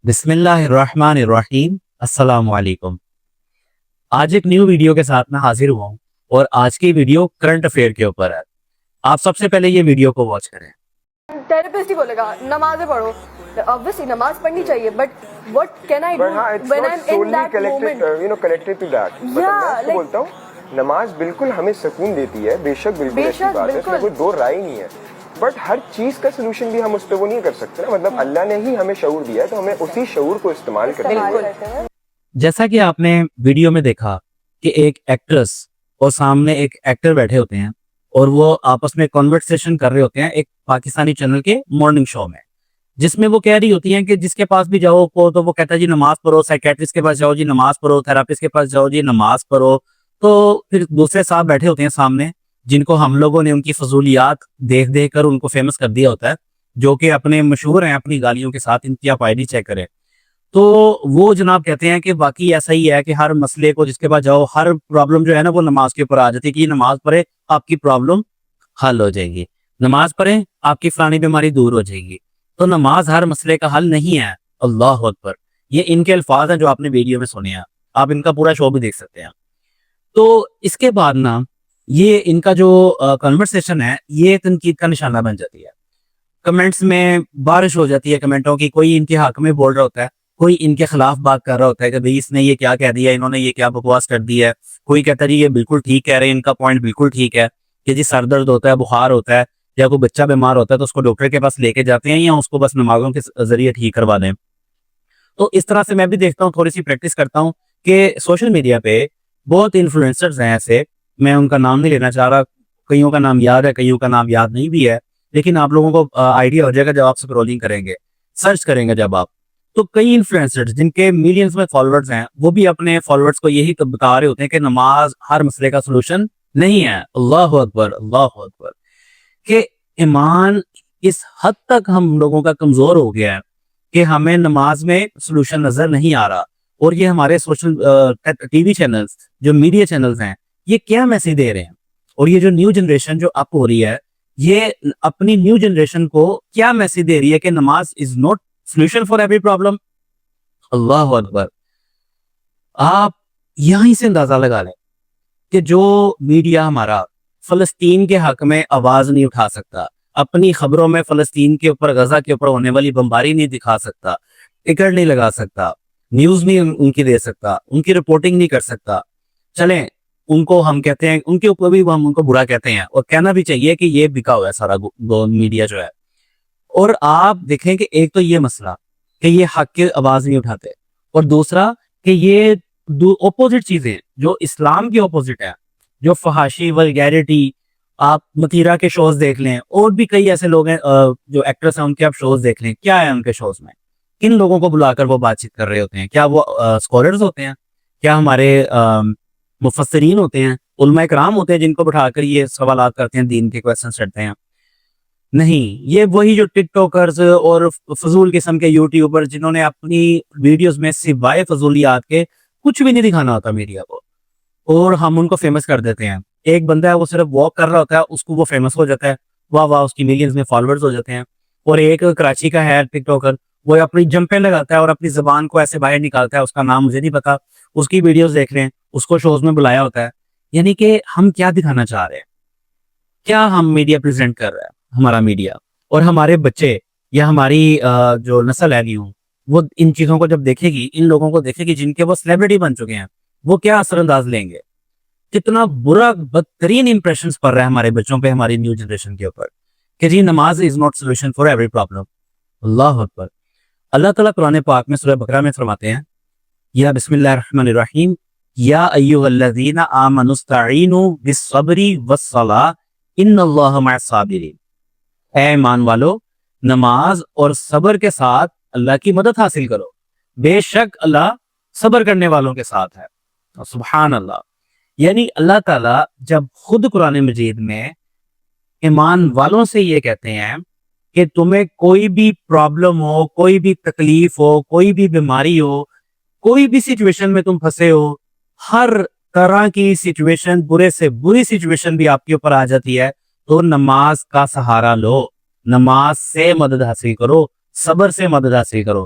بسم اللہ الرحمن الرحیم، السلام علیکم۔ آج ایک نیو ویڈیو کے ساتھ میں حاضر ہوا ہوں اور آج کی ویڈیو کرنٹ افیئر کے اوپر ہے۔ آپ سب سے پہلے یہ ویڈیو کو واچ کریں۔ تھراپسٹ ہی بولے گا نمازیں پڑھو، obviously نماز پڑھنی چاہیے، but what can I do when I'm in that moment? connected to that. میں بولتا ہوں نماز بالکل ہمیں سکون دیتی ہے، بے شک بالکل ایسی بات ہے، اس میں کوئی دو رائے نہیں ہے، بٹ ہر چیز کا سولوشن بھی ہم اس پہ وہ نہیں کر سکتے نا، مطلب اللہ نے ہی ہمیں شعور دیا ہے تو ہمیں اسی شعور کو استعمال کرنا ہے۔ جیسا کہ آپ نے ویڈیو میں دیکھا کہ ایک ایکٹریس اور سامنے ایک ایکٹر بیٹھے ہوتے ہیں اور وہ آپس میں کنورسیشن کر رہے ہوتے ہیں ایک پاکستانی چینل کے مارننگ شو میں، جس میں وہ کہہ رہی ہوتی ہیں کہ جس کے پاس بھی جاؤ تو وہ کہتا ہے جی نماز پڑھو، سائیکیٹرسٹ کے پاس جاؤ جی نماز پڑھو، تھراپسٹ کے پاس جاؤ جی نماز پڑھو۔ تو پھر دوسرے صاحب بیٹھے ہوتے ہیں سامنے جن کو ہم لوگوں نے ان کی فضولیات دیکھ دیکھ کر ان کو فیمس کر دیا ہوتا ہے، جو کہ اپنے مشہور ہیں اپنی گالیوں کے ساتھ، ان کی آپ آئی ڈی چیک کریں۔ تو وہ جناب کہتے ہیں کہ باقی ایسا ہی ہے کہ ہر مسئلے کو جس کے پاس جاؤ، ہر پرابلم جو ہے نا وہ نماز کے اوپر آ جاتی ہے کہ یہ نماز پڑھے آپ کی پرابلم حل ہو جائے گی، نماز پڑھیں آپ کی فلانی بیماری دور ہو جائے گی۔ تو نماز ہر مسئلے کا حل نہیں ہے۔ اللہ اکبر، یہ ان کے الفاظ ہیں جو آپ نے ویڈیو میں سنے ہیں، آپ ان کا پورا شو بھی دیکھ سکتے ہیں۔ تو اس کے بعد نا یہ ان کا جو کنورسیشن ہے یہ تنقید کا نشانہ بن جاتی ہے، کمنٹس میں بارش ہو جاتی ہے کمنٹوں کی، کوئی ان کے حق میں بول رہا ہوتا ہے، کوئی ان کے خلاف بات کر رہا ہوتا ہے کہ بھئی اس نے یہ کیا کہہ دیا، انہوں نے یہ کیا بکواس کر دی ہے، کوئی کہتا ہے جی یہ بالکل ٹھیک کہہ رہے ہیں، ان کا پوائنٹ بالکل ٹھیک ہے کہ جی سر درد ہوتا ہے، بخار ہوتا ہے یا کوئی بچہ بیمار ہوتا ہے تو اس کو ڈاکٹر کے پاس لے کے جاتے ہیں یا اس کو بس نمازوں کے ذریعے ٹھیک کروا دیں۔ تو اس طرح سے میں بھی دیکھتا ہوں، تھوڑی سی پریکٹس کرتا ہوں کہ سوشل میڈیا پہ بہت انفلوئنسرز ہیں ایسے، میں ان کا نام نہیں لینا چاہ رہا، کئیوں کا نام یاد ہے کئیوں کا نام یاد نہیں بھی ہے، لیکن آپ لوگوں کو آئیڈیا ہو جائے گا جب آپ سکرولنگ کریں گے، سرچ کریں گے جب آپ، تو کئی انفلوئنسرز جن کے ملینز میں فالوورز ہیں وہ بھی اپنے فالوورز کو یہی بتا رہے ہوتے ہیں کہ نماز ہر مسئلے کا سولوشن نہیں ہے۔ اللہ اکبر، اللہ اکبر، کہ ایمان اس حد تک ہم لوگوں کا کمزور ہو گیا ہے کہ ہمیں نماز میں سولوشن نظر نہیں آ رہا، اور یہ ہمارے سوشل ٹی وی چینلز جو میڈیا چینلز ہیں یہ کیا میسج دے رہے ہیں، اور یہ جو نیو جنریشن جو اپ ہو رہی ہے یہ اپنی نیو جنریشن کو کیا میسج دے رہی ہے کہ namaz is not solution for every problem. Allah اکبر، آپ یہیں سے اندازہ لگا لیں کہ جو میڈیا ہمارا فلسطین کے حق میں آواز نہیں اٹھا سکتا، اپنی خبروں میں فلسطین کے اوپر، غزہ کے اوپر ہونے والی بمباری نہیں دکھا سکتا، ٹکٹ نہیں لگا سکتا، نیوز نہیں ان کی دے سکتا، ان کی رپورٹنگ نہیں کر سکتا، چلیں ان کو ہم کہتے ہیں، ان کے اوپر بھی ہم ان کو برا کہتے ہیں، اور کہنا بھی چاہیے کہ یہ بکا ہوا ہے سارا میڈیا جو ہے۔ اور آپ دیکھیں کہ ایک تو یہ مسئلہ کہ یہ حق کی آواز نہیں اٹھاتے، اور دوسرا کہ یہ اپوزٹ چیزیں جو اسلام کی اپوزٹ ہے، جو فحاشی، ولگیرٹی، آپ متیرہ کے شوز دیکھ لیں، اور بھی کئی ایسے لوگ ہیں جو ایکٹرس ہیں ان کے آپ شوز دیکھ لیں، کیا ہے ان کے شوز میں، کن لوگوں کو بلا کر وہ بات چیت کر رہے ہوتے ہیں؟ کیا وہ اسکالرز ہوتے ہیں؟ کیا ہمارے مفسرین ہوتے ہیں، علماء کرام ہوتے ہیں جن کو بٹھا کر یہ سوالات کرتے ہیں، دین کے کویسچنز کرتے ہیں؟ نہیں، یہ وہی جو ٹک ٹاکرز اور فضول قسم کے یوٹیوبر جنہوں نے اپنی ویڈیوز میں سوائے فضولیات کے کچھ بھی نہیں دکھانا ہوتا میڈیا کو، اور ہم ان کو فیمس کر دیتے ہیں۔ ایک بندہ ہے وہ صرف واک کر رہا ہوتا ہے، اس کو وہ فیمس ہو جاتا ہے، واہ واہ، اس کی ملینز میں فالوورز ہو جاتے ہیں۔ اور ایک کراچی کا ہے ٹک ٹاکر، وہ اپنی جمپیں لگاتا ہے اور اپنی زبان کو ایسے باہر نکالتا ہے، اس کا نام مجھے نہیں پتا، اس کی ویڈیوز دیکھ رہے ہیں، اس کو شوز میں بلایا ہوتا ہے۔ یعنی کہ ہم کیا دکھانا چاہ رہے ہیں؟ کیا ہم میڈیا پریزنٹ کر رہے ہیں؟ ہمارا میڈیا اور ہمارے بچے یا ہماری جو نسل ہے نیو، وہ ان چیزوں کو جب دیکھے گی، ان لوگوں کو دیکھے گی جن کے وہ سیلیبریٹی بن چکے ہیں، وہ کیا اثر انداز لیں گے؟ کتنا برا بدترین امپریشنز پڑ رہا ہے ہمارے بچوں پہ، ہماری نیو جنریشن کے اوپر کہ جی namaz is not solution for every problem. Allah اکبر، اللہ تعالیٰ قرآن پاک میں سورہ بقرہ میں فرماتے ہیں، یا بسم اللہ الرحمن الرحیم، یا ایھا الذین آمنوا استعینوا بالصبر والصلاۃ ان اللہ مع الصابرین، اے ایمان والو نماز اور صبر کے ساتھ اللہ کی مدد حاصل کرو، بے شک اللہ صبر کرنے والوں کے ساتھ ہے۔ سبحان اللہ، یعنی اللہ تعالیٰ جب خود قرآن مجید میں ایمان والوں سے یہ کہتے ہیں کہ تمہیں کوئی بھی پرابلم ہو، کوئی بھی تکلیف ہو، کوئی بھی بیماری ہو، کوئی بھی سچویشن میں تم پھنسے ہو، ہر طرح کی سچویشن، برے سے بری سچویشن بھی آپ کے اوپر آ جاتی ہے، تو نماز کا سہارا لو، نماز سے مدد حاصل کرو، صبر سے مدد حاصل کرو۔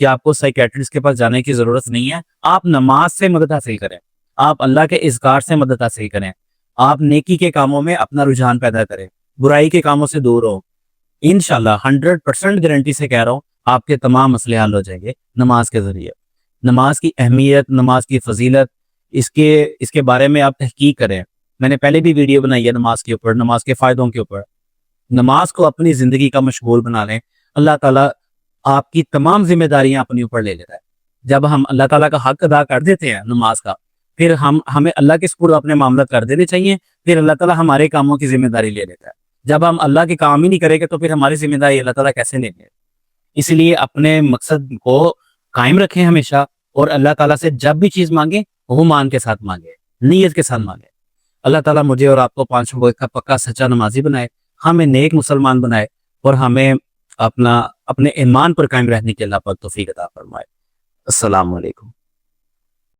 کہ آپ کو سائیکیٹرسٹ کے پاس جانے کی ضرورت نہیں ہے. آپ نماز سے مدد حاصل کریں, آپ اللہ کے اذکار سے مدد حاصل کریں, آپ نیکی کے کاموں میں اپنا رجحان پیدا کریں, برائی کے کاموں سے دور ہو. انشاءاللہ 100% گارنٹی سے کہہ رہا ہوں آپ کے تمام مسئلے حل ہو جائیں گے نماز کے ذریعے. نماز کی اہمیت, نماز کی فضیلت, اس کے بارے میں آپ تحقیق کریں. میں نے پہلے بھی ویڈیو بنائی ہے نماز کے اوپر, نماز کے فائدوں کے اوپر. نماز کو اپنی زندگی کا مشغول بنا لیں, اللہ تعالیٰ آپ کی تمام ذمہ داریاں اپنے اوپر لے لیتا ہے. جب ہم اللہ تعالیٰ کا حق ادا کر دیتے ہیں نماز کا, پھر ہمیں اللہ کے سپرد اپنے معاملات کر دینے چاہیے. پھر اللہ تعالیٰ ہمارے کاموں کی ذمہ داری لے لیتا ہے. جب ہم اللہ کے کام ہی نہیں کریں گے تو پھر ہماری ذمہ داری اللہ تعالیٰ کیسے لیں گے؟ اس لیے اپنے مقصد کو قائم رکھیں ہمیشہ, اور اللہ تعالیٰ سے جب بھی چیز مانگیں وہ مان کے ساتھ مانگیں, نیت کے ساتھ مانگیں. اللہ تعالیٰ مجھے اور آپ کو 5 وقت کا پکا سچا نمازی بنائے, ہمیں نیک مسلمان بنائے, اور ہمیں اپنے ایمان پر قائم رہنے کی اللہ پر توفیق عطا فرمائے. السلام علیکم.